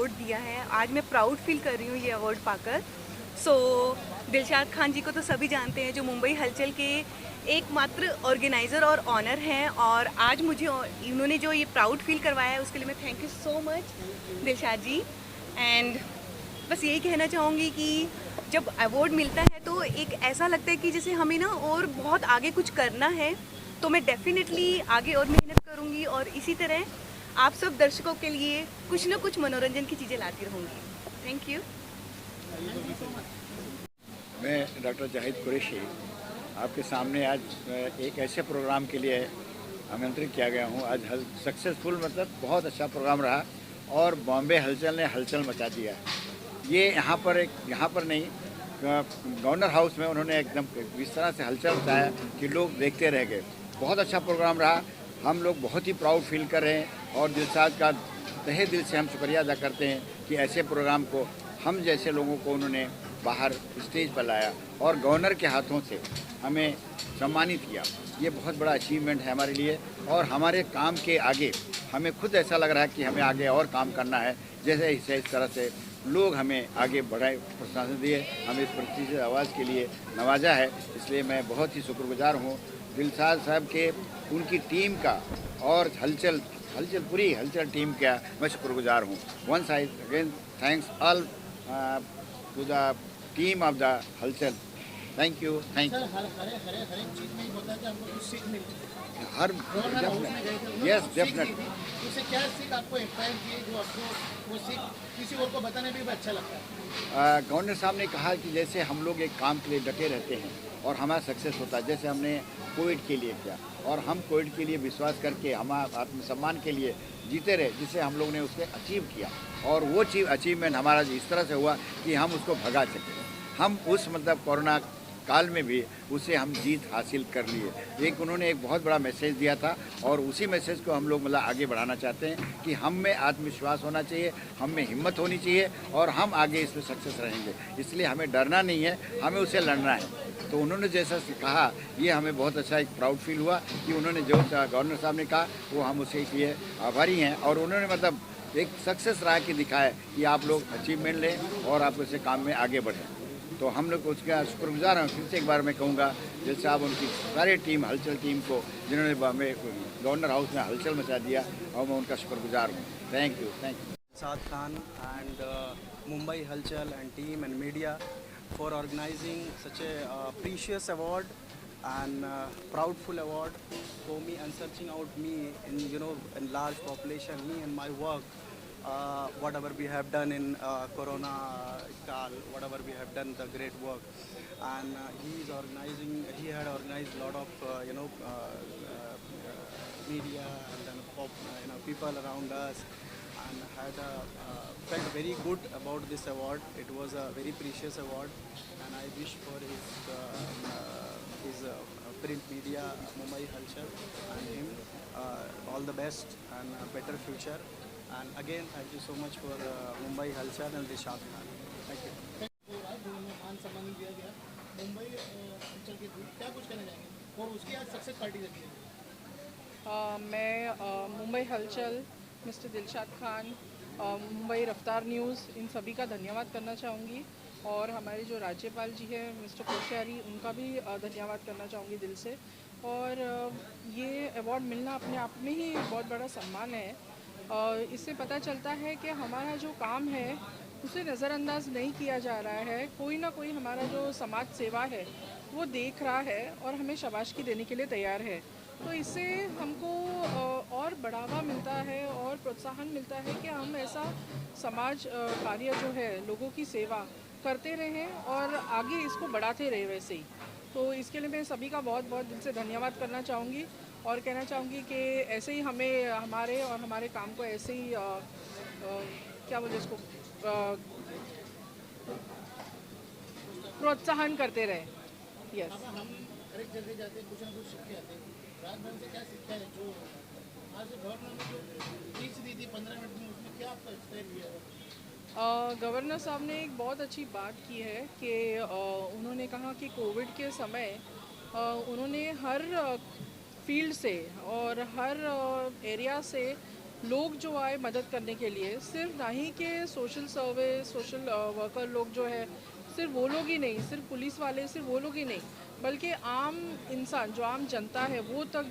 Award दिया है। आज मैं प्राउड फील कर रही हूँ ये अवार्ड पाकर। सो दिलशाद खान जी को तो सभी जानते हैं, जो मुंबई हलचल के एकमात्र ऑर्गेनाइज़र और ऑनर हैं, और आज मुझे इन्होंने जो ये प्राउड फील करवाया है उसके लिए मैं thank you so much Dilshad ji. And बस यही कहना चाहूँगी कि जब अवार्ड मिलता है तो एक ऐसा लगता है कि जैसे हमें ना और बहुत आगे कुछ करना है, तो मैं डेफिनेटली आगे और मेहनत करूँगी और इसी तरह आप सब दर्शकों के लिए कुछ ना कुछ मनोरंजन की चीज़ें लाती रहूँगी। Thank you. मैं डॉक्टर जाहिद कुरैशी आपके सामने आज एक ऐसे प्रोग्राम के लिए आमंत्रित किया गया हूँ। आज सक्सेसफुल मतलब बहुत अच्छा प्रोग्राम रहा और बॉम्बे हलचल ने हलचल मचा दिया। ये यहाँ पर नहीं, गवर्नर हाउस में उन्होंने एकदम इस तरह से हलचल मचाया कि लोग देखते रह गए। बहुत अच्छा प्रोग्राम रहा। हम लोग बहुत ही प्राउड फील कर रहे हैं और दिलशाद का तहे दिल से हम शुक्रिया अदा करते हैं कि ऐसे प्रोग्राम को हम जैसे लोगों को उन्होंने बाहर स्टेज पर लाया और गवर्नर के हाथों से हमें सम्मानित किया। ये बहुत बड़ा अचीवमेंट है हमारे लिए और हमारे काम के आगे हमें खुद ऐसा लग रहा है कि हमें आगे और काम करना है। जैसे इस तरह से लोग हमें आगे बढ़ाए, प्रोत्साहन दिए, हमें इस प्रेस्टीजियस आवाज़ के लिए नवाजा है। इसलिए मैं बहुत ही शुक्रगुजार हूँ दिलशाद साहब के, उनकी टीम का और पूरी हलचल टीम का मैं शुक्रगुजार हूँ। Once I again thanks all to the team of the Halchal. Thank you. हर एक चीज में ही होता है कि हमको कुछ सीख मिलती है। हर यस डेफिनेट। उससे क्या सीख आपको इंस्पायर की जो आपको वो सीख किसी और को बताने में भी अच्छा लगता है? गवर्नर साहब ने कहा कि जैसे हम लोग एक काम के लिए डटे रहते हैं और हमारा सक्सेस होता है, जैसे हमने कोविड के लिए किया और हम कोविड के लिए विश्वास करके हम आत्मसम्मान के लिए जीते रहे, जिसे हम लोग ने उससे अचीव किया और वो अचीवमेंट हमारा इस तरह से हुआ कि हम उसको भगा सके। हम उस मतलब कोरोना काल में भी उसे हम जीत हासिल कर लिए। उन्होंने एक बहुत बड़ा मैसेज दिया था और उसी मैसेज को हम लोग मतलब आगे बढ़ाना चाहते हैं कि हम में आत्मविश्वास होना चाहिए, हम में हिम्मत होनी चाहिए और हम आगे इसमें सक्सेस रहेंगे। इसलिए हमें डरना नहीं है, हमें उसे लड़ना है। तो उन्होंने जैसा कहा ये हमें बहुत अच्छा एक प्राउड फील हुआ कि उन्होंने जो गवर्नर साहब ने कहा वो हम उसके लिए आभारी हैं और उन्होंने मतलब एक सक्सेस रहा कि दिखाया कि आप लोग अचीवमेंट लें और आप इसे काम में आगे बढ़ें। तो हम लोग उसका शुक्रगुजार हैं। फिर से एक बार मैं कहूँगा दिल साहब उनकी सारी टीम हलचल टीम को जिन्होंने हमें गवर्नर हाउस में हलचल मचा दिया और मैं उनका शुक्रगुजार हूँ। Thank you. Saad Khan and Mumbai Halchal and team and media for organizing such a precious award and proudful award for me and searching out me in in large population, me and my work, whatever we have done in Corona Kal, whatever we have done the great work, and he had organized a lot of media and then people around us, and had felt very good about this award. It was a very precious award, and I wish for his print media, Mumbai Halchal, and him all the best and a better future. And again, thank you so much for Mumbai Halchal and Dilshad Khan. Thank you. मान सम्मान दिया गया मुंबई अंचल के through, क्या कुछ कहना चाहेंगे और उसकी आज सक्सेस पार्टी रखी है? मैं मुंबई हलचल, मिस्टर दिलशाद खान, मुंबई रफ्तार न्यूज़, इन सभी का धन्यवाद करना चाहूँगी और हमारे जो राज्यपाल जी हैं मिस्टर कोश्यारी, उनका भी धन्यवाद करना चाहूँगी दिल से। और ये अवार्ड मिलना अपने आप में ही बहुत बड़ा सम्मान है। इससे पता चलता है कि हमारा जो काम है उसे नज़रअंदाज नहीं किया जा रहा है। कोई ना कोई हमारा जो समाज सेवा है वो देख रहा है और हमें शाबाशी देने के लिए तैयार है। तो इससे हमको और बढ़ावा मिलता है और प्रोत्साहन मिलता है कि हम ऐसा समाज कार्य जो है, लोगों की सेवा करते रहें और आगे इसको बढ़ाते रहें वैसे ही। तो इसके लिए मैं सभी का बहुत बहुत दिल से धन्यवाद करना चाहूँगी और कहना चाहूँगी कि ऐसे ही हमें हमारे और हमारे काम को ऐसे ही क्या बोले इसको प्रोत्साहन करते रहें। यस। हम हर एक जगह जाते हैं, कुछ ना कुछ सीख के आते हैं। राजभवन से क्या सीखा है जो आज गवर्नर ने जो स्पीच दी थी 15 मिनट में, उसमें क्या आपको एक्सप्लेन किया? गवर्नर साहब ने एक बहुत अच्छी बात की है कि उन्होंने कहा कि कोविड के समय उन्होंने हर फील्ड से और हर एरिया से लोग जो आए मदद करने के लिए, सिर्फ ना ही के सोशल सर्विस, सोशल वर्कर लोग जो है, सिर्फ वो लोग ही नहीं, सिर्फ पुलिस वाले, सिर्फ वो लोग ही नहीं, बल्कि आम इंसान जो आम जनता है वो तक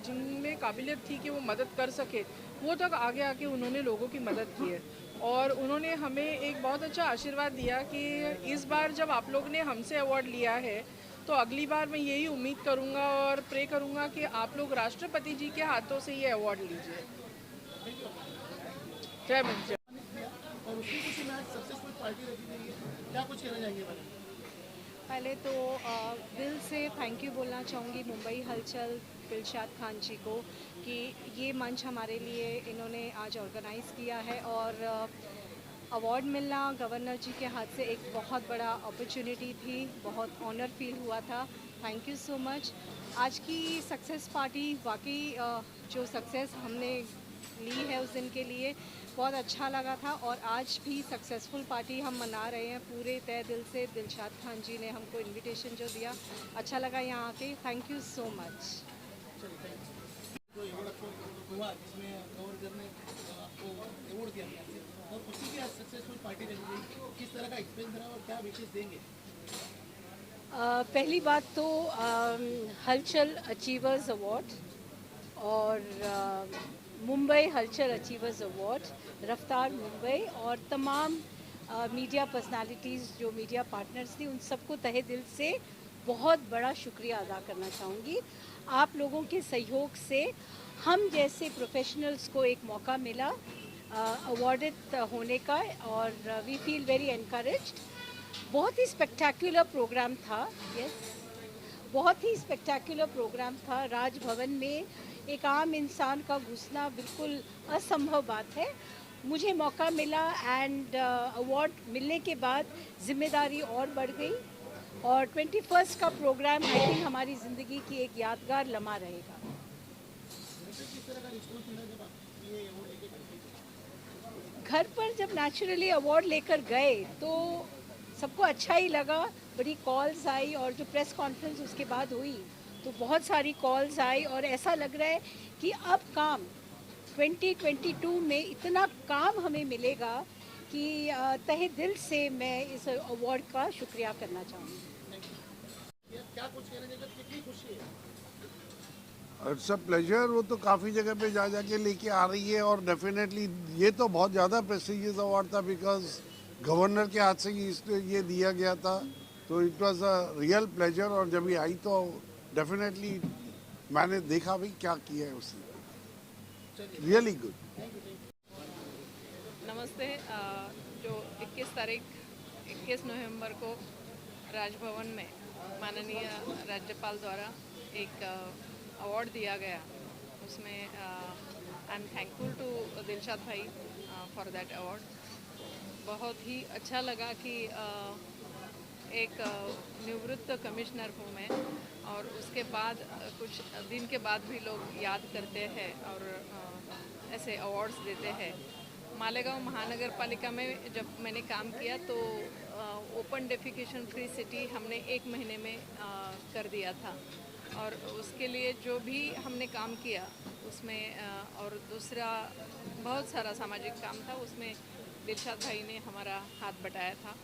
जिनमें काबिलियत थी कि वो मदद कर सके, वो तक आगे आके उन्होंने लोगों की मदद की है। और उन्होंने हमें एक बहुत अच्छा आशीर्वाद दिया कि इस बार जब आप लोग ने हमसे अवार्ड लिया है तो अगली बार मैं यही उम्मीद करूंगा और प्रे करूंगा कि आप लोग राष्ट्रपति जी के हाथों से ये अवार्ड लीजिए। जय मंच। और उसकी खुशी में आज सक्सेसफुल पार्टी रखी गई है, क्या कुछ कहना चाहेंगे मैडम? पहले तो दिल से थैंक यू बोलना चाहूँगी मुंबई हलचल दिलशाद खान जी को कि ये मंच हमारे लिए इन्होंने आज ऑर्गेनाइज़ किया है। और अवार्ड मिलना गवर्नर जी के हाथ से एक बहुत बड़ा अपॉर्चुनिटी थी, बहुत ऑनर फील हुआ था। Thank you so much. आज की सक्सेस पार्टी वाकई जो सक्सेस हमने ली है उस दिन के लिए बहुत अच्छा लगा था। और आज भी सक्सेसफुल पार्टी हम मना रहे हैं पूरे तय दिल से। दिलशाद खान जी ने हमको इनविटेशन जो दिया, अच्छा लगा यहाँ आके। Thank you so much. जो अवार्ड आपको हुआ जिसमें गवर्नर ने आपको अवार्ड दिया और उसी की आज सक्सेसफुल पार्टी रखी गई, किस तरह का एक्सपीरियंस रहा और क्या विशेष देंगे? पहली बात तो हलचल अचीवर्स अवार्ड और मुंबई हलचल अचीवर्स अवार्ड, रफ्तार मुंबई और तमाम मीडिया पर्सनालिटीज़ जो मीडिया पार्टनर्स थी उन सबको तहे दिल से बहुत बड़ा शुक्रिया अदा करना चाहूँगी। आप लोगों के सहयोग से हम जैसे प्रोफेशनल्स को एक मौका मिला अवॉर्डित होने का और वी फील वेरी एनकरेज्ड। बहुत ही स्पेक्टेकुलर प्रोग्राम था। यस, बहुत ही स्पेक्टेकुलर प्रोग्राम था। राजभवन में एक आम इंसान का घुसना बिल्कुल असंभव बात है। मुझे मौका मिला एंड अवार्ड मिलने के बाद जिम्मेदारी और बढ़ गई और 21 का प्रोग्राम आई थिंक हमारी ज़िंदगी की एक यादगार लम्हा रहेगा। किस तरह का रिस्पॉन्स मिला जब आप ये अवार्ड लेके गए? घर पर जब नेचुरली अवार्ड लेकर गए तो सबको अच्छा ही लगा। बड़ी कॉल्स आई और जो प्रेस कॉन्फ्रेंस उसके बाद हुई तो बहुत सारी कॉल्स आई और ऐसा लग रहा है कि अब काम 2022 में इतना काम हमें मिलेगा कि तहे दिल से मैं इस अवार्ड का शुक्रिया करना चाहूँगी। क्या कुछ कहना चाहिए, कितनी खुशी है? It's a pleasure. वो तो काफ़ी जगह पे जा जाके लेके आ रही है और डेफिनेटली ये तो बहुत ज़्यादा प्रेस्टिजियस अवार्ड था बिकॉज गवर्नर के हाथ से ये दिया गया था, तो it was a real pleasure. और जब ये आई तो डेफिनेटली मैंने देखा भी क्या किया है उसने, रियली गुड। नमस्ते। जो 21 नवंबर को राजभवन में माननीय राज्यपाल द्वारा एक अवार्ड दिया गया, उसमें I am thankful to Dilshad भाई फॉर दैट अवार्ड। बहुत ही अच्छा लगा कि एक निवृत्त कमिश्नर हूँ मैं और उसके बाद कुछ दिन के बाद भी लोग याद करते हैं और ऐसे अवार्ड्स देते हैं। मालेगांव महानगर पालिका में जब मैंने काम किया तो ओपन डेफिकेशन फ्री सिटी हमने 1 महीने में कर दिया था और उसके लिए जो भी हमने काम किया उसमें और दूसरा बहुत सारा सामाजिक काम था, उसमें दिलशाद भाई ने हमारा हाथ बटाया था।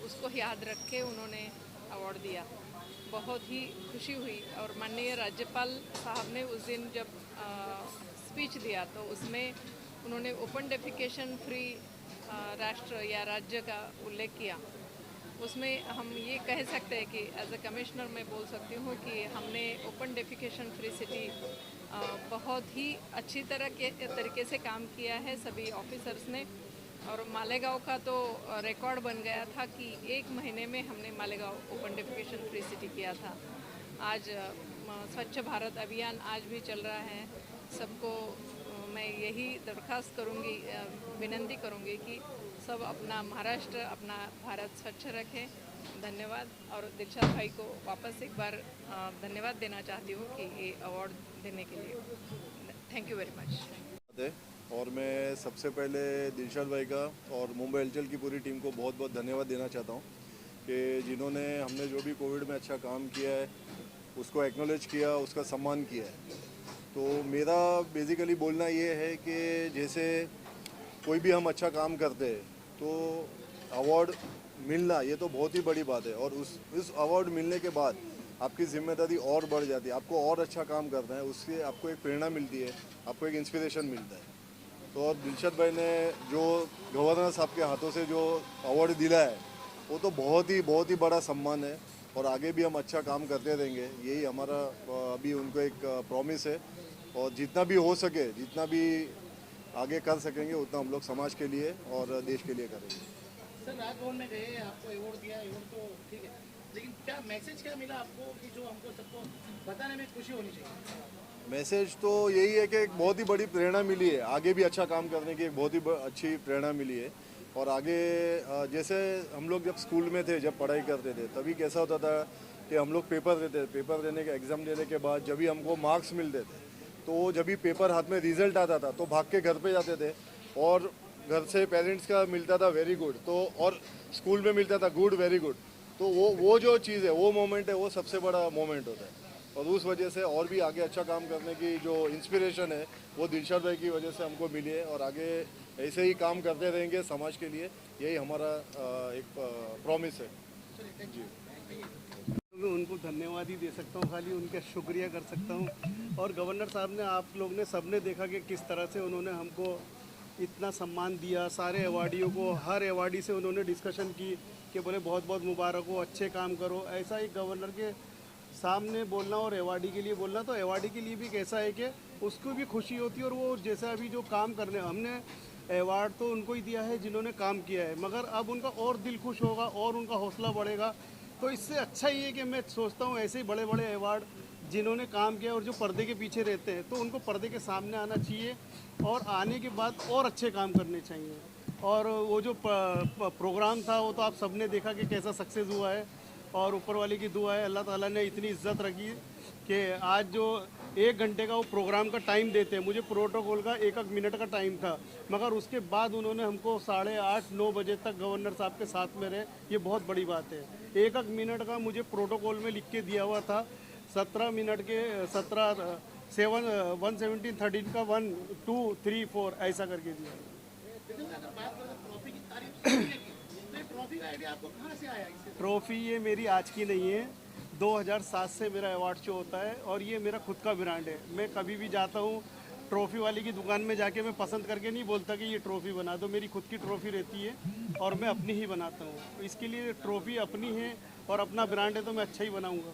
उसको याद रख के उन्होंने अवार्ड दिया। बहुत ही खुशी हुई और माननीय राज्यपाल साहब ने उस दिन जब स्पीच दिया तो उसमें उन्होंने ओपन डेफिकेशन फ्री राष्ट्र या राज्य का उल्लेख किया। उसमें हम ये कह सकते हैं कि एज अ कमिश्नर मैं बोल सकती हूँ कि हमने ओपन डेफिकेशन फ्री सिटी बहुत ही अच्छी तरीके से काम किया है सभी ऑफिसर्स ने। और मालेगांव का तो रिकॉर्ड बन गया था कि 1 महीने में हमने Malegaon open defecation free city किया था। आज स्वच्छ भारत अभियान आज भी चल रहा है। सबको मैं यही दरख्वास्त करूँगी, विनती करूँगी कि सब अपना महाराष्ट्र, अपना भारत स्वच्छ रखें। धन्यवाद। और दिलशाद भाई को वापस एक बार धन्यवाद देना चाहती हूँ कि ये अवार्ड देने के लिए। Thank you very much. और मैं सबसे पहले दिलशाद भाई का और मुंबई हलचल की पूरी टीम को बहुत बहुत धन्यवाद देना चाहता हूँ कि जिन्होंने हमने जो भी कोविड में अच्छा काम किया है उसको एक्नॉलेज किया, उसका सम्मान किया है। तो मेरा बेसिकली बोलना ये है कि जैसे कोई भी हम अच्छा काम करते हैं तो अवार्ड मिलना ये तो बहुत ही बड़ी बात है, और उस अवार्ड मिलने के बाद आपकी जिम्मेदारी और बढ़ जाती है, आपको और अच्छा काम करना है, उससे आपको एक प्रेरणा मिलती है, आपको एक इंस्पिरेशन मिलता है। तो और दिलशाद भाई ने जो गवर्नर साहब के हाथों से जो अवार्ड दिला है वो तो बहुत ही बड़ा सम्मान है, और आगे भी हम अच्छा काम करते रहेंगे, यही हमारा अभी उनको एक प्रॉमिस है। और जितना भी हो सके, जितना भी आगे कर सकेंगे उतना हम लोग समाज के लिए और देश के लिए करेंगे। सर राजभवन में गए, आपको अवार्ड दिया, अवार्ड तो ठीक है, लेकिन क्या मैसेज क्या मिला आपको कि जो हमको सबको बताने में खुशी होनी चाहिए? मैसेज तो यही है कि एक बहुत ही बड़ी प्रेरणा मिली है, आगे भी अच्छा काम करने की एक बहुत ही अच्छी प्रेरणा मिली है। और आगे जैसे हम लोग जब स्कूल में थे, जब पढ़ाई करते थे, तभी कैसा होता था कि हम लोग पेपर देते थे, पेपर देने के एग्ज़ाम देने के बाद जब भी हमको मार्क्स मिलते थे, तो जब भी पेपर हाथ में रिजल्ट आता था तो भाग के घर पे जाते थे, और घर से पेरेंट्स का मिलता था वेरी गुड, तो और स्कूल में मिलता था गुड वेरी गुड। तो वो जो चीज़ है, वो मोमेंट है, वो सबसे बड़ा मोमेंट होता है। और उस वजह से और भी आगे अच्छा काम करने की जो इंस्पिरेशन है वो दिलशाद भाई की वजह से हमको मिली है, और आगे ऐसे ही काम करते रहेंगे समाज के लिए, यही हमारा एक प्रॉमिस है जी। मैं उनको धन्यवाद ही दे सकता हूँ, खाली उनका शुक्रिया कर सकता हूँ। और गवर्नर साहब ने, आप लोग ने, सबने देखा कि किस तरह से उन्होंने हमको इतना सम्मान दिया, सारे अवार्डियों को, हर अवार्डी से उन्होंने डिस्कशन की कि बोले बहुत बहुत मुबारक हो, अच्छे काम करो। ऐसा एक गवर्नर के सामने बोलना और अवार्डी के लिए बोलना, तो अवार्डी के लिए भी कैसा है कि उसको भी खुशी होती है, और वो जैसे अभी जो काम करने, हमने अवार्ड तो उनको ही दिया है जिन्होंने काम किया है, मगर अब उनका और दिल खुश होगा और उनका हौसला बढ़ेगा। तो इससे अच्छा ही है कि मैं सोचता हूँ ऐसे ही बड़े बड़े अवार्ड जिन्होंने काम किया और जो पर्दे के पीछे रहते हैं, तो उनको पर्दे के सामने आना चाहिए, और आने के बाद और अच्छे काम करने चाहिए। और वो जो प्रोग्राम था वो तो आप सबने देखा कि कैसा सक्सेस हुआ है, और ऊपर वाले की दुआ है, अल्लाह ताला ने इतनी इज्जत रखी कि आज जो 1 घंटे का वो प्रोग्राम का टाइम देते हैं, मुझे प्रोटोकॉल का 1 मिनट का टाइम था, मगर उसके बाद उन्होंने हमको 8:30-9 बजे तक गवर्नर साहब के साथ में रहे, ये बहुत बड़ी बात है। 1 मिनट का मुझे प्रोटोकॉल में लिख के दिया हुआ था, 17 मिनट के 117 का 1 2 3 4 ऐसा करके दिया। अगर बात करें ट्रॉफी की तारीफ करने की, तो ट्रॉफी का आइडिया आपको कहाँ से आया? ट्रॉफ़ी ये मेरी आज की नहीं है, 2007 से मेरा अवार्ड शो होता है, और ये मेरा खुद का ब्रांड है। मैं कभी भी जाता हूँ ट्रॉफ़ी वाले की दुकान में जाके मैं पसंद करके नहीं बोलता कि ये ट्रॉफ़ी बना दो, मेरी खुद की ट्रॉफ़ी रहती है और मैं अपनी ही बनाता हूँ। तो इसके लिए ट्रॉफ़ी अपनी है और अपना ब्रांड है, तो मैं अच्छा ही बनाऊँगा।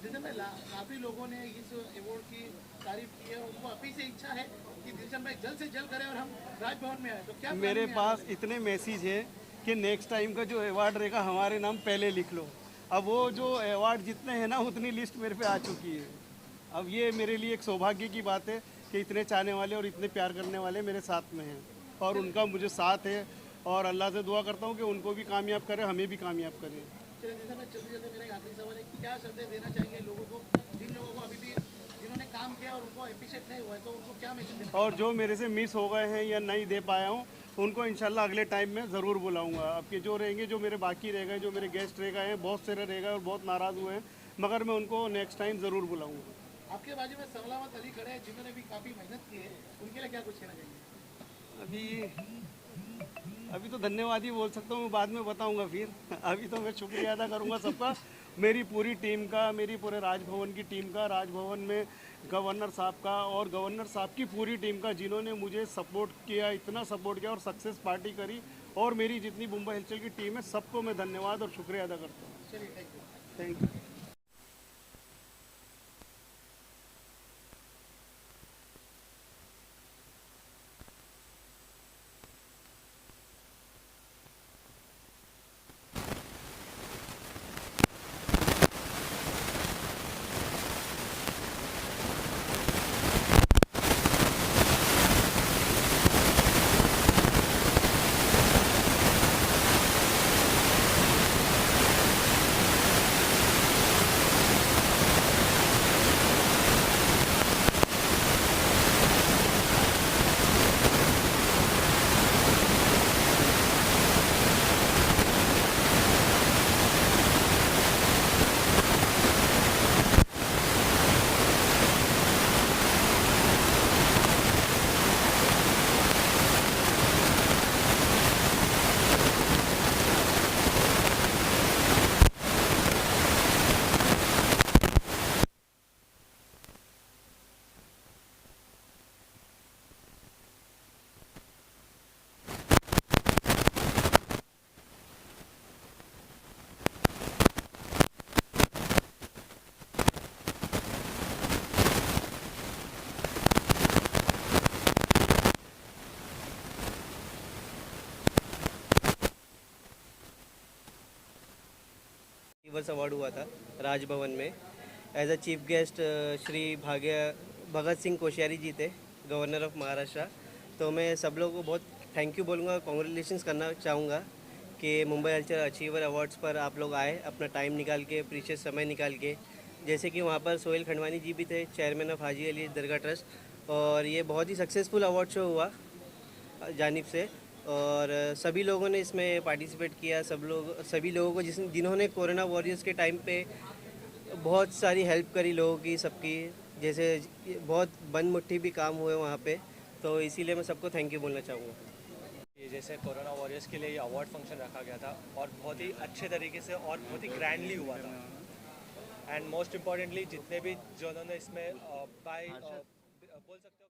जैसे मैं काफ़ी लोगों ने इस अवार्ड की तारीफ की है, उनको अभी से इच्छा है कि दिलशन भाई जल्द से जल्द करें और हम राजभवन में आए, तो क्या मेरे पास इतने मैसेज है कि नेक्स्ट टाइम का जो अवार्ड रहेगा हमारे नाम पहले लिख लो। अब वो जो अवार्ड जितने हैं ना, उतनी लिस्ट मेरे पे आ चुकी है। अब ये मेरे लिए एक सौभाग्य की बात है कि इतने चाहने वाले और इतने प्यार करने वाले मेरे साथ में हैं, और उनका मुझे साथ है, और अल्लाह से दुआ करता हूँ कि उनको भी कामयाब करे, हमें भी कामयाब करे। जैसे मैं जल्दी जल्दी, मेरा एक आखिरी सवाल है, क्या संदेश देना चाहिए लोगों को, जिन लोगों को अभी भी जिन्होंने काम किया और उनको अप्रिशिएट नहीं हुआ है, तो उनको क्या मैसेज देना? और जो मेरे से मिस हो गए हैं या नहीं दे पाया हूँ, उनको इंशाल्लाह अगले टाइम में ज़रूर बुलाऊंगा। आपके जो रहेंगे, जो मेरे बाकी रह गए, जो मेरे गेस्ट रह गए हैं, बहुत सारे रह गए और बहुत नाराज़ हुए हैं, मगर मैं उनको नेक्स्ट टाइम ज़रूर बुलाऊंगा। आपके बाजू में सलामत अली खड़े हैं, जिन्होंने भी काफ़ी मेहनत की है, उनके लिए क्या कुछ कहना चाहिए? अभी तो धन्यवाद ही बोल सकता हूँ, बाद में बताऊंगा फिर। अभी तो मैं शुक्रिया अदा करूँगा सबका, मेरी पूरी टीम का, मेरी पूरे राजभवन की टीम का, राजभवन में गवर्नर साहब का और गवर्नर साहब की पूरी टीम का, जिन्होंने मुझे सपोर्ट किया, इतना सपोर्ट किया और सक्सेस पार्टी करी, और मेरी जितनी मुंबई हलचल की टीम है, सबको मैं धन्यवाद और शुक्रिया अदा करता हूँ। चलिए, थैंक यू। दिवस अवार्ड हुआ था राजभवन में। As a chief guest Shri Bhagat Singh Koshyari ji थे, गवर्नर ऑफ महाराष्ट्र। तो मैं सब लोगों को बहुत थैंक यू बोलूँगा, कॉन्ग्रेचुलेशंस करना चाहूँगा कि मुंबई हलचल अचीवर अवार्ड्स पर आप लोग आए अपना टाइम निकाल के, प्रीशियस समय निकाल के। जैसे कि वहाँ पर सोहेल खंडवानी जी भी थे, chairman of Haji Ali Dargah trust, और ये बहुत ही सक्सेसफुल अवार्ड शो हुआ जानिब से, और सभी लोगों ने इसमें पार्टिसिपेट किया। सभी लोगों को जिन्होंने कोरोना वॉरियर्स के टाइम पे बहुत सारी हेल्प करी लोगों की, सबकी, जैसे बहुत बंद मुट्ठी भी काम हुए वहाँ पे। तो इसीलिए मैं सबको थैंक यू बोलना चाहूँगा। ये जैसे कोरोना वॉरियर्स के लिए ये अवार्ड फंक्शन रखा गया था और बहुत ही अच्छे तरीके से और बहुत ही ग्रैंडली हुआ था। एंड मोस्ट इम्पॉर्टेंटली जितने भी जिन्होंने इसमें बोल सकते